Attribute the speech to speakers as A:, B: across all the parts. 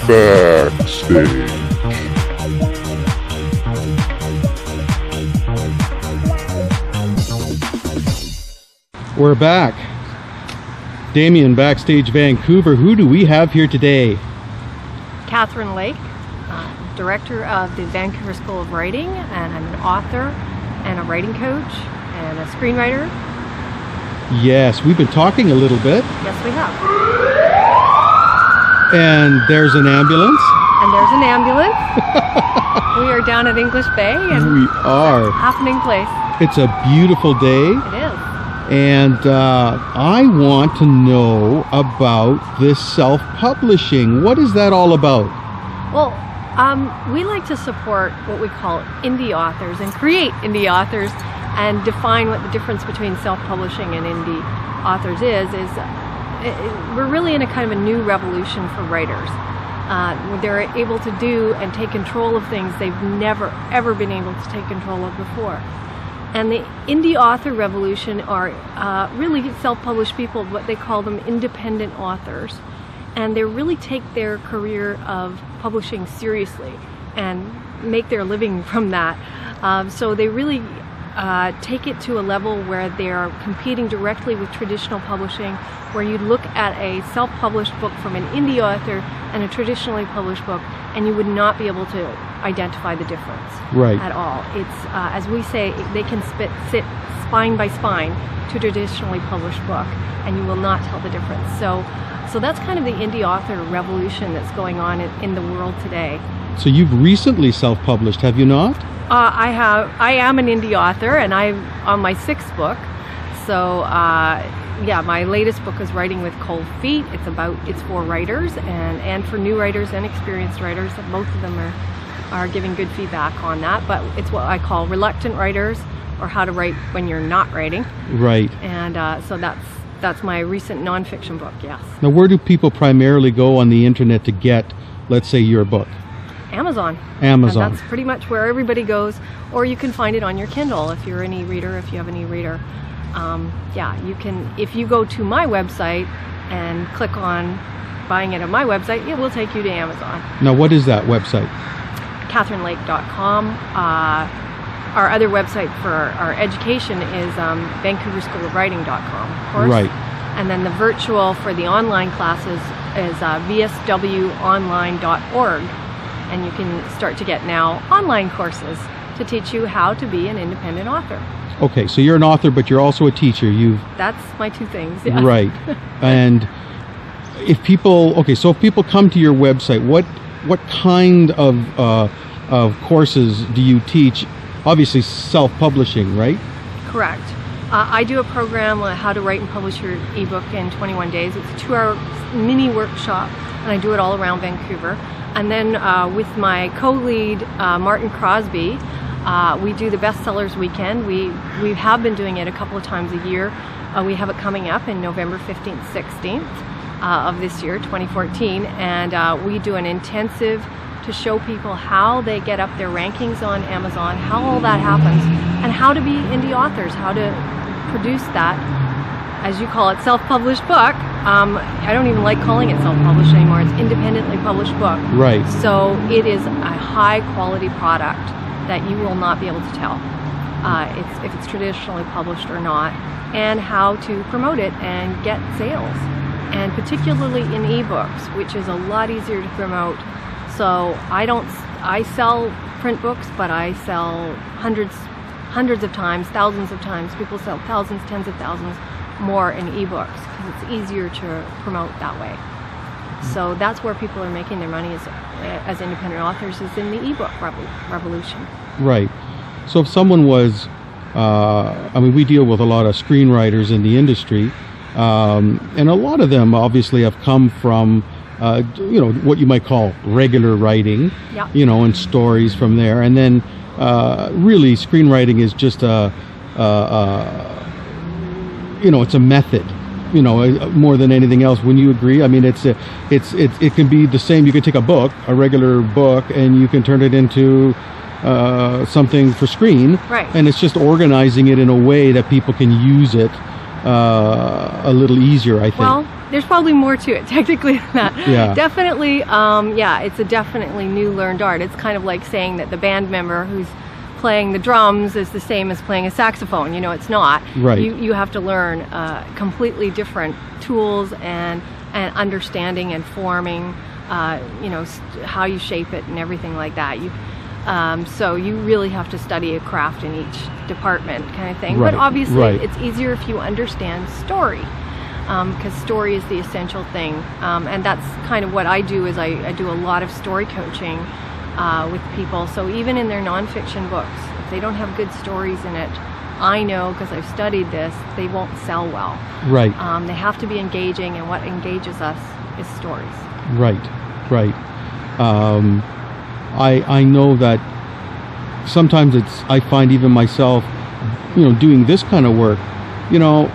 A: Backstage.
B: We're back. Damien, Backstage Vancouver. Who do we have here today?
C: Catherine Lake, director of the Vancouver School of Writing, and I'm an author and a writing coach and a screenwriter.
B: Yes, we've been talking a little bit.
C: Yes, we have.
B: And there's an ambulance.
C: And there's an ambulance. We are down at English Bay. And
B: We are.
C: it's a happening place.
B: It's a beautiful day.
C: It is.
B: And I want to know about this self-publishing. What is that all about?
C: Well, we like to support what we call indie authors and create indie authors and define what the difference between self-publishing and indie authors is we're really in a kind of a new revolution for writers. They're able to do and take control of things they've never ever been able to take control of before. And the indie author revolution are really self-published people, what they call them independent authors. And they really take their career of publishing seriously and make their living from that. So they really take it to a level where they're competing directly with traditional publishing, where you look at a self-published book from an indie author and a traditionally published book, and you would not be able to identify the difference at all. It's, as we say, they can sit spine by spine to a traditionally published book, and you will not tell the difference. So that's kind of the indie author revolution that's going on in the world today.
B: So you've recently self-published, have you not?
C: I am an indie author, and I'm on my 6th book. So yeah, my latest book is Writing with Cold Feet. It's for writers and for new writers and experienced writers. Both of them are giving good feedback on that. But it's what I call reluctant writers, or how to write when you're not writing. Right. And so that's my recent nonfiction book. Yes.
B: Now, where do people primarily go on the internet to get, let's say, your book?
C: Amazon.
B: Amazon.
C: And that's pretty much where everybody goes. Or you can find it on your Kindle if you're an e-reader, if you have an e-reader. Yeah, you can, if you go to my website and click on buying it on my website, it will take you to Amazon.
B: Now, what is that website?
C: CatherineLake.com. Our other website for our education is VancouverSchoolOfWriting.com, of course.
B: Right.
C: And then the virtual for the online classes is vswonline.org. And you can start to get now online courses to teach you how to be an independent author.
B: Okay, so you're an author, but you're also a teacher.
C: That's my two things. Yes.
B: Right. And if people come to your website, what kind of courses do you teach? Obviously, self-publishing, right?
C: Correct. I do a program on how to write and publish your ebook in 21 days. It's a 2-hour mini workshop, and I do it all around Vancouver. And then with my co-lead, Martin Crosby, we do the Bestsellers Weekend. We have been doing it a couple of times a year. We have it coming up in November 15th, 16th of this year, 2014. And we do an intensive to show people how they get up their rankings on Amazon, how all that happens, and how to be indie authors, how to produce that, as you call it, self-published book. I don't even like calling it self-published anymore. It's independently published book. Right. So it is a high-quality product that you will not be able to tell if it's traditionally published or not, and how to promote it and get sales, and particularly in ebooks, which is a lot easier to promote. So I sell print books, but I sell hundreds of times, thousands of times. People sell thousands, tens of thousands more in ebooks because it's easier to promote that way. So that's where people are making their money as independent authors, is in the ebook revolution. Right.
B: So if someone was, we deal with a lot of screenwriters in the industry, and a lot of them obviously have come from what you might call regular writing, yep. And stories from there. And then really screenwriting is just it's a method, more than anything else. Wouldn't you agree? I mean, it can be the same. You can take a regular book, and you can turn it into something for screen. Right. And it's just organizing it in a way that people can use it a little easier, I think.
C: Well, there's probably more to it technically than that.
B: Yeah.
C: Definitely, yeah, it's a definitely new learned art. It's kind of like saying that the band member who's playing the drums is the same as playing a saxophone. You know, it's not.
B: Right.
C: You have to learn completely different tools and understanding and forming, you know, how you shape it and everything like that. So you really have to study a craft in each department kind of thing.
B: Right.
C: But obviously
B: Right.
C: it's easier if you understand story, because story is the essential thing. And that's kind of what I do, is I do a lot of story coaching with people. So even in their nonfiction books, if they don't have good stories in it, I know, because I've studied this, they won't sell well.
B: Right.
C: They have to be engaging, and what engages us is stories.
B: Right. Right. I know that sometimes I find even myself, you know, doing this kind of work, you know,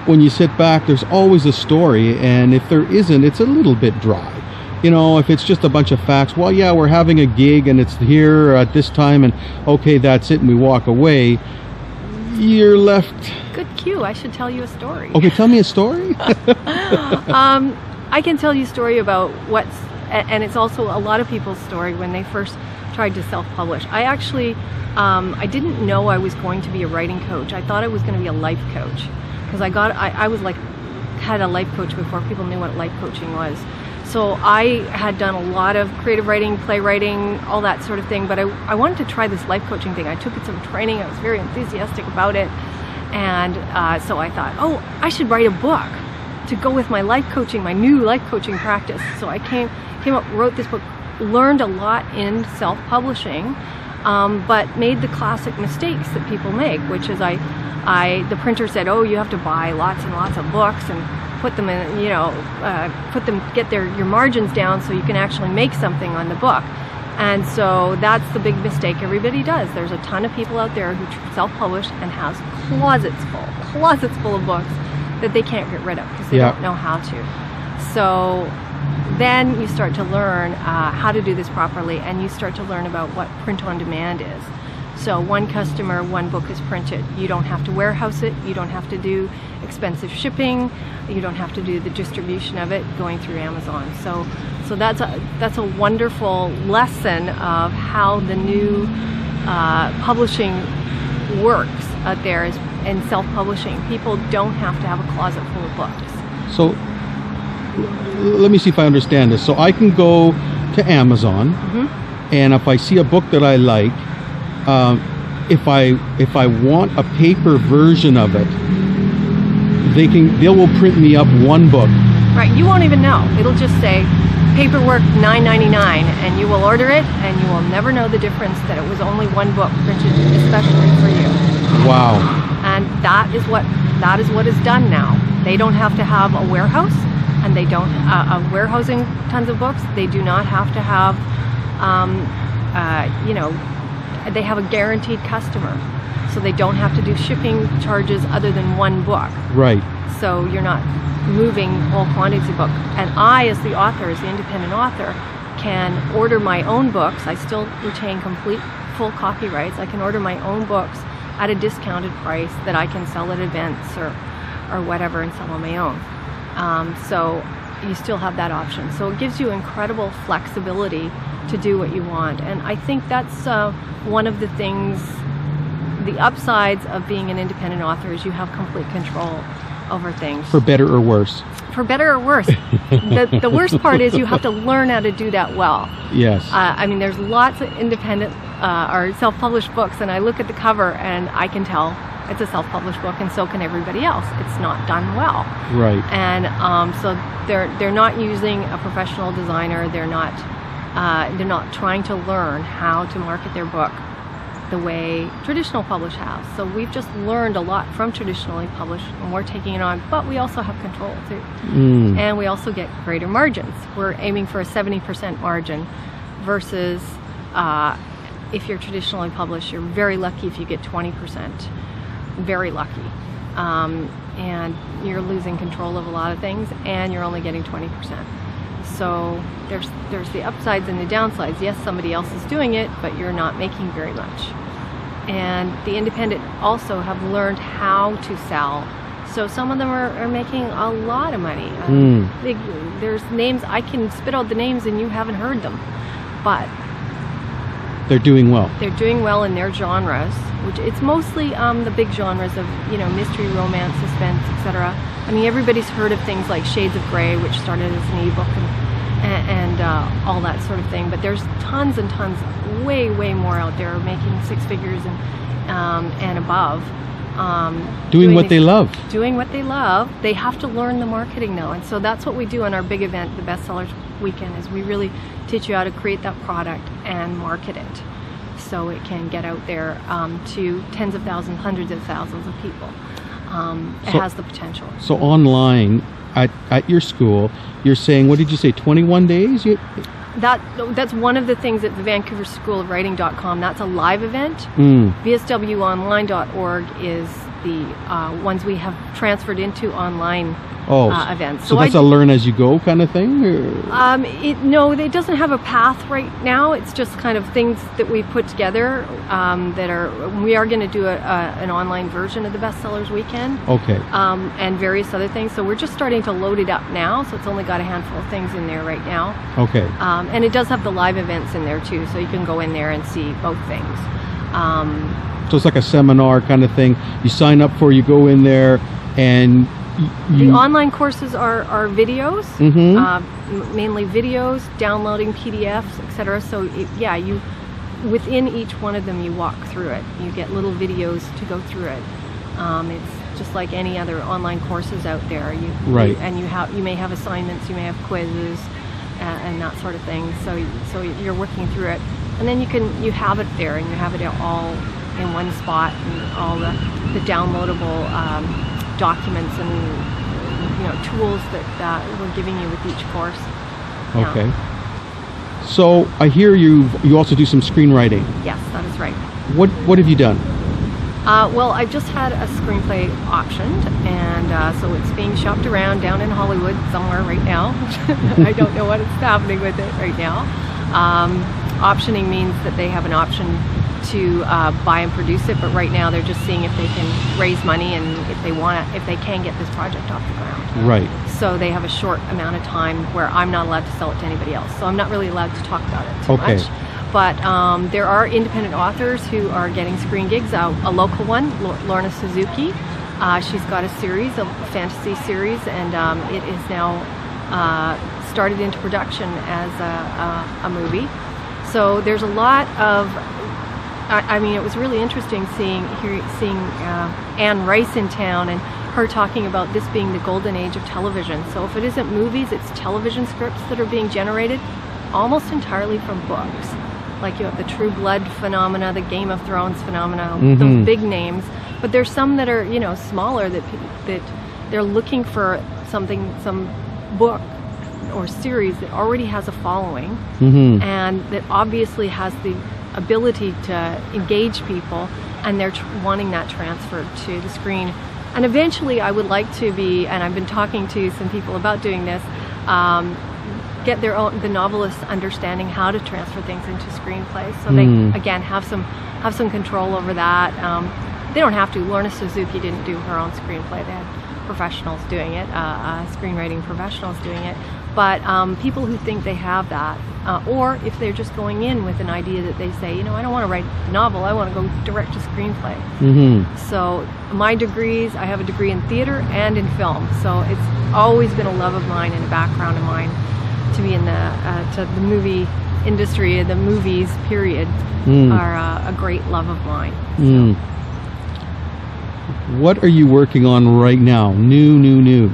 B: when you sit back, there's always a story, and if there isn't, it's a little bit dry. You know, if it's just a bunch of facts, well, yeah, we're having a gig and it's here at this time, and okay, that's it, and we walk away, you're left.
C: Good cue. I should tell you a story.
B: Okay, tell me a story.
C: I can tell you a story about and it's also a lot of people's story when they first tried to self-publish. I actually, I didn't know I was going to be a writing coach. I thought I was going to be a life coach, because I was like, had a life coach before people knew what life coaching was. So I had done a lot of creative writing, playwriting, all that sort of thing, but I wanted to try this life coaching thing. I took some training. I was very enthusiastic about it. And so I thought, oh, I should write a book to go with my life coaching, my new life coaching practice. So I came up, wrote this book, learned a lot in self-publishing, but made the classic mistakes that people make, which is the printer said, oh, you have to buy lots and lots of books and put them in, you know, get your margins down so you can actually make something on the book. And so that's the big mistake everybody does. There's a ton of people out there who self-publish and has closets full of books that they can't get rid of because they don't know how to. So then you start to learn how to do this properly, and you start to learn about what print on demand is. So one customer, one book is printed. You don't have to warehouse it. You don't have to do expensive shipping. You don't have to do the distribution of it going through Amazon. So that's a wonderful lesson of how the new publishing works out there is in self-publishing. People don't have to have a closet full of books.
B: So let me see if I understand this. So I can go to Amazon, and if I see a book that I like, if I want a paper version of it, they will print me up one book.
C: Right, you won't even know. It'll just say paperwork $9.99, and you will order it, and you will never know the difference that it was only one book printed especially for you.
B: Wow.
C: And that is what is done now. They don't have to have a warehouse, and they don't warehousing tons of books. They do not have to have, you know, they have a guaranteed customer, so they don't have to do shipping charges other than one book. Right. So you're not moving whole quantities of book. And I, as the author, as the independent author, can order my own books. I still retain full copyrights. I can order my own books at a discounted price that I can sell at events or whatever and sell on my own. So you still have that option. So it gives you incredible flexibility to do what you want. And I think that's one of the things, the upsides of being an independent author is you have complete control over things. For better or worse. For better or worse. The worst part is you have to learn how to do that well. Yes. I mean, there's lots of independent or self-published books, and I look at the cover and I can tell it's a self-published book, and so can everybody else. It's not done well. Right. And so they're not using a professional designer. They're not trying to learn how to market their book the way traditional publish have. So we've just learned a lot from traditionally published, and we're taking it on, but we also have control too. And we also get greater margins. We're aiming for a 70% margin versus if you're traditionally published, you're very lucky if you get 20%. Very lucky. And you're losing control of a lot of things, and you're only getting 20%. So there's the upsides and the downsides. Yes, somebody else is doing it, but you're not making very much. And the independent also have learned how to sell So some of them are making a lot of money. There's names, I can spit out the names and you haven't heard them, but
B: they're doing well.
C: They're doing well in their genres, which it's mostly the big genres of, you know, mystery, romance, suspense, etc. I mean, everybody's heard of things like Shades of Grey, which started as an ebook and all that sort of thing. But there's tons and tons, way more out there making six figures and above.
B: Doing what they love.
C: Doing what they love. They have to learn the marketing now, and so that's what we do on our big event, the Bestsellers Weekend, is we really teach you how to create that product and market it so it can get out there to tens of thousands, hundreds of thousands of people. It has the potential.
B: So online at your school, you're saying, what did you say, 21 days?
C: That's one of the things at the Vancouver School of Writing.com. That's a live event. VSWonline.org is the ones we have transferred into online events.
B: So that's a learn as you go kind of thing?
C: No, it doesn't have a path right now. It's just kind of things that we put together we are going to do an online version of the Bestsellers Weekend.
B: Okay.
C: And various other things. So we're just starting to load it up now. So it's only got a handful of things in there right now.
B: Okay.
C: And it does have the live events in there too. So you can go in there and see both things.
B: So it's like a seminar kind of thing. You sign up for, you go in there, and
C: the online courses are videos, mainly videos, downloading PDFs, etc. So you within each one of them you walk through it. You get little videos to go through it. It's just like any other online courses out there. You may have assignments, you may have quizzes, and that sort of thing. So you're working through it, and then you have it there, and you have it all in one spot, and all the downloadable documents and tools that we're giving you with each course.
B: Okay. So I hear you also do some screenwriting.
C: Yes, that is right.
B: What have you done?
C: Well, I've just had a screenplay optioned, and so it's being shopped around down in Hollywood somewhere right now. I don't know what's happening with it right now. Optioning means that they have an option to buy and produce it, but right now they're just seeing if they can raise money and if they can get this project off the ground.
B: Right.
C: So they have a short amount of time where I'm not allowed to sell it to anybody else. So I'm not really allowed to talk about it too much. But there are independent authors who are getting screen gigs. A local one, Lorna Suzuki. She's got a series, a fantasy series, and it is now started into production as a movie. So there's a lot of, I mean, it was really interesting seeing Anne Rice in town and her talking about this being the golden age of television. So if it isn't movies, it's television scripts that are being generated almost entirely from books. Like you have the True Blood phenomena, the Game of Thrones phenomena, the big names. But there's some that are, smaller that they're looking for some book or series that already has a following and that obviously has the ability to engage people, and they're wanting that transferred to the screen. And eventually I would like to be, and I've been talking to some people about doing this, get the novelists understanding how to transfer things into screenplays, so they again have some control over that. They don't have to. Lorna Suzuki didn't do her own screenplay. They had professionals doing it, screenwriting professionals doing it. But people who think they have that, or if they're just going in with an idea that they say, I don't want to write a novel, I want to go direct to screenplay. So my degrees, I have a degree in theater and in film. So it's always been a love of mine and a background of mine to be in the movie industry. The movies, period, are a great love of mine. So.
B: What are you working on right now? New.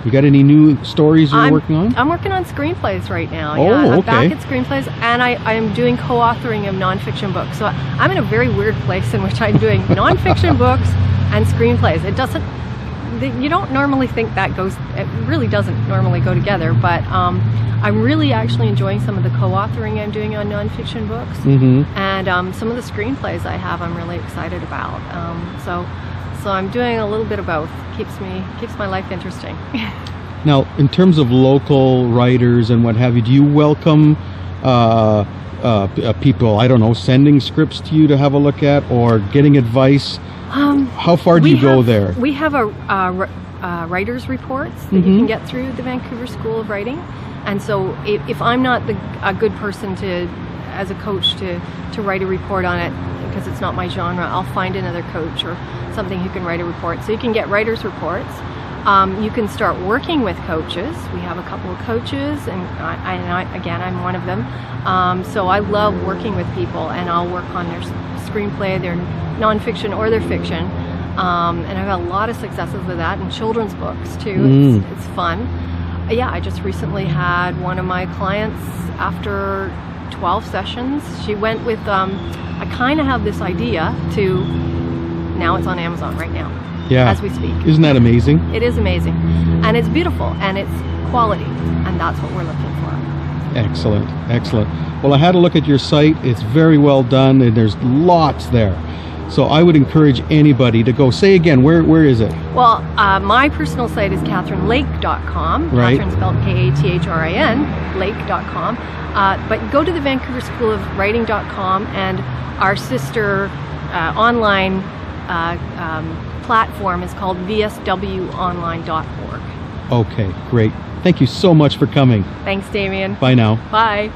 B: You got any new stories you're working on?
C: I'm working on screenplays right now.
B: Oh,
C: I'm
B: okay.
C: back at screenplays, and I am doing co-authoring of nonfiction books. So I'm in a very weird place in which I'm doing nonfiction books and screenplays. You don't normally think it really doesn't normally go together, but I'm really actually enjoying some of the co-authoring I'm doing on nonfiction books, and some of the screenplays I have I'm really excited about. So I'm doing a little bit of both. Keeps my life interesting.
B: Now, in terms of local writers and what have you, do you welcome people, I don't know, sending scripts to you to have a look at, or getting advice How far do you go there?
C: We have a writer's reports that you can get through the Vancouver School of Writing, and so if I'm not a good person as a coach to write a report on it, because it's not my genre, I'll find another coach or something who can write a report. So you can get writer's reports. You can start working with coaches. We have a couple of coaches, and I'm one of them. So I love working with people, and I'll work on their screenplay, their nonfiction or their fiction. And I've had a lot of successes with that, and children's books too. It's fun. Yeah, I just recently had one of my clients, after 12 sessions, she went with, I kind of have this idea to, now it's on Amazon right now.
B: Yeah.
C: As we speak.
B: Isn't that amazing?
C: It is amazing. And it's beautiful, and it's quality, and that's what we're looking for.
B: Excellent, excellent. Well, I had a look at your site. It's very well done, and there's lots there. So I would encourage anybody to go. Say again, where is it?
C: Well, my personal site is katherinelake.com.
B: Right.
C: Katherine spelled Kathrin, lake.com. But go to the Vancouver School of Writing.com, and our sister online platform is called vswonline.org.
B: Okay, great. Thank you so much for coming.
C: Thanks, Damien.
B: Bye now.
C: Bye.